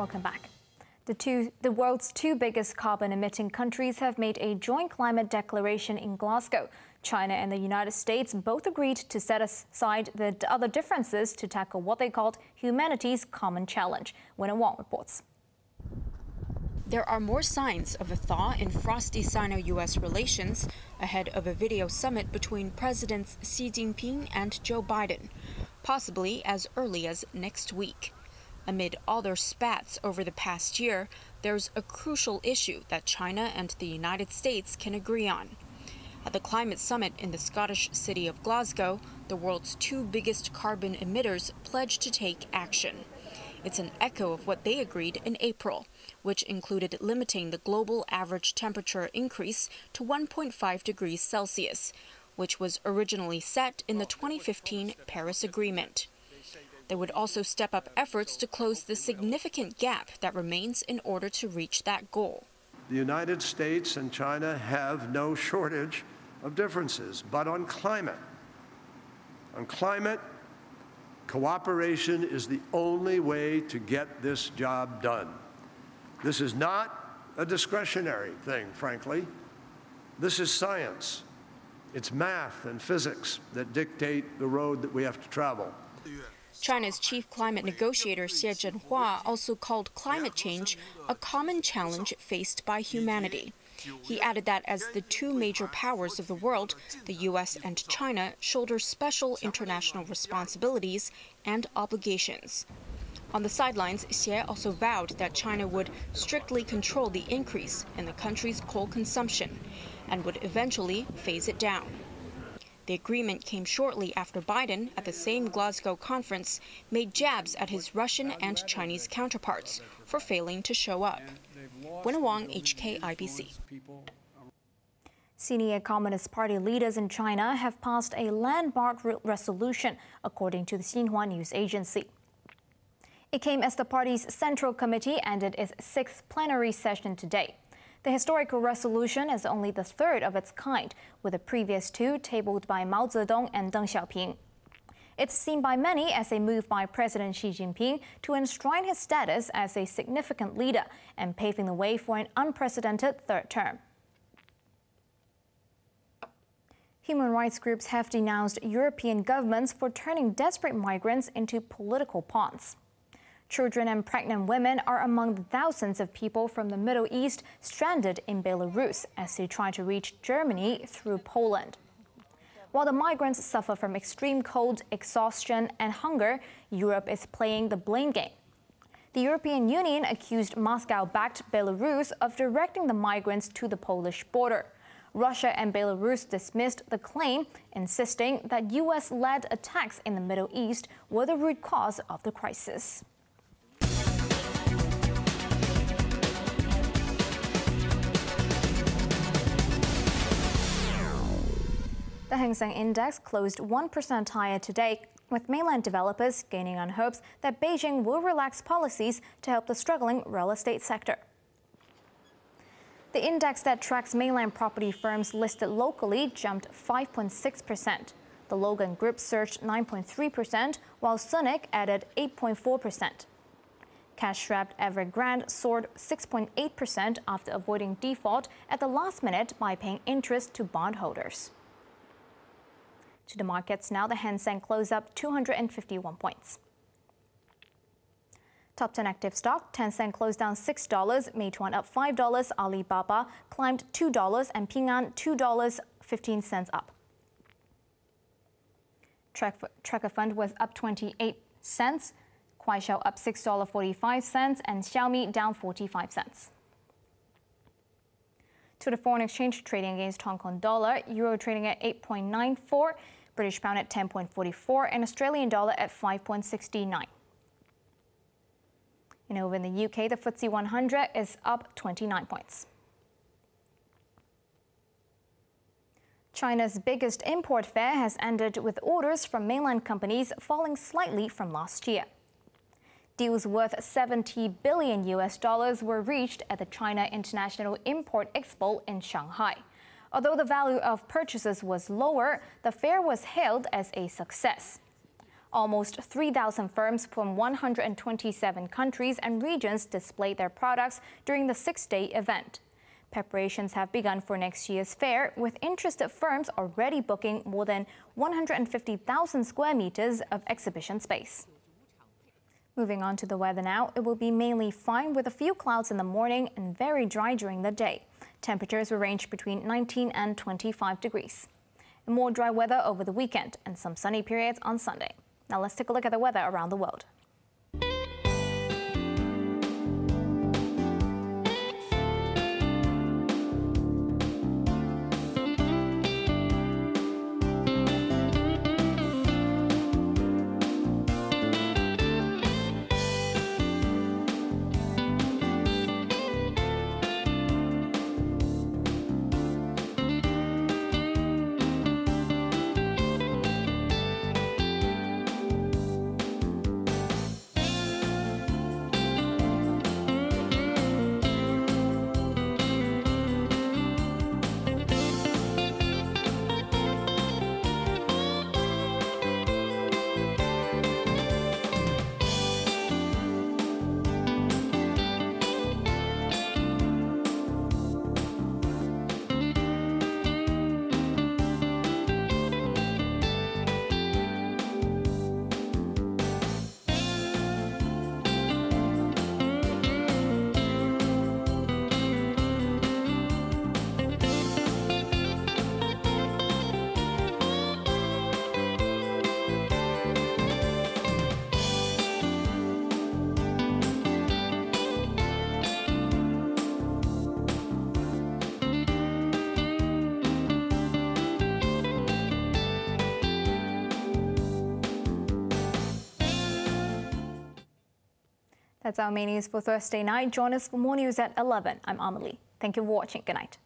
Welcome back. The world's two biggest carbon-emitting countries have made a joint climate declaration in Glasgow. China and the United States both agreed to set aside the other differences to tackle what they called humanity's common challenge. Winnie Wong reports. There are more signs of a thaw in frosty Sino-US relations ahead of a video summit between Presidents Xi Jinping and Joe Biden, possibly as early as next week. Amid all their spats over the past year, there's a crucial issue that China and the United States can agree on. At the climate summit in the Scottish city of Glasgow, the world's two biggest carbon emitters pledged to take action. It's an echo of what they agreed in April, which included limiting the global average temperature increase to 1.5 degrees Celsius, which was originally set in the 2015 Paris Agreement. They would also step up efforts to close the significant gap that remains in order to reach that goal. The United States and China have no shortage of differences, but on climate, cooperation is the only way to get this job done. This is not a discretionary thing, frankly. This is science. It's math and physics that dictate the road that we have to travel. China's chief climate negotiator Xie Jinping also called climate change a common challenge faced by humanity. He added that as the two major powers of the world, the U.S. and China shoulder special international responsibilities and obligations. On the sidelines, Xie also vowed that China would strictly control the increase in the country's coal consumption and would eventually phase it down. The agreement came shortly after Biden, at the same Glasgow conference, made jabs at his Russian and Chinese counterparts for failing to show up. Winnie Wong, HKIBC. Senior Communist Party leaders in China have passed a landmark resolution, according to the Xinhua news agency. It came as the party's Central Committee ended its sixth plenary session today. The historical resolution is only the third of its kind, with the previous two tabled by Mao Zedong and Deng Xiaoping. It's seen by many as a move by President Xi Jinping to enshrine his status as a significant leader and paving the way for an unprecedented third term. Human rights groups have denounced European governments for turning desperate migrants into political pawns. Children and pregnant women are among the thousands of people from the Middle East stranded in Belarus as they try to reach Germany through Poland. While the migrants suffer from extreme cold, exhaustion, and hunger, Europe is playing the blame game. The European Union accused Moscow-backed Belarus of directing the migrants to the Polish border. Russia and Belarus dismissed the claim, insisting that U.S.-led attacks in the Middle East were the root cause of the crisis. The Hang Seng Index closed 1% higher today, with mainland developers gaining on hopes that Beijing will relax policies to help the struggling real estate sector. The index that tracks mainland property firms listed locally jumped 5.6%. The Logan Group surged 9.3%, while Sunic added 8.4%. Cash-strapped Evergrande soared 6.8% after avoiding default at the last minute by paying interest to bondholders. To the markets now, the Hang Seng closed up 251 points. Top 10 active stock, Tencent closed down $6, Meituan up $5, Alibaba climbed $2, and Ping An $2.15 up. Tracker Fund was up 28 cents, Kuaishou up $6.45, and Xiaomi down 45 cents. To the foreign exchange, trading against Hong Kong dollar, euro trading at 8.94, British pound at 10.44, and Australian dollar at 5.69. And over in the UK, the FTSE 100 is up 29 points. China's biggest import fair has ended with orders from mainland companies falling slightly from last year. Deals worth $70 billion were reached at the China International Import Expo in Shanghai. Although the value of purchases was lower, the fair was hailed as a success. Almost 3,000 firms from 127 countries and regions displayed their products during the 6-day event. Preparations have begun for next year's fair, with interested firms already booking more than 150,000 square meters of exhibition space. Moving on to the weather now, it will be mainly fine with a few clouds in the morning and very dry during the day. Temperatures will range between 19 and 25 degrees. And more dry weather over the weekend and some sunny periods on Sunday. Now let's take a look at the weather around the world. That's our main news for Thursday night. Join us for more news at 11. I'm Amelie. Thank you for watching. Good night.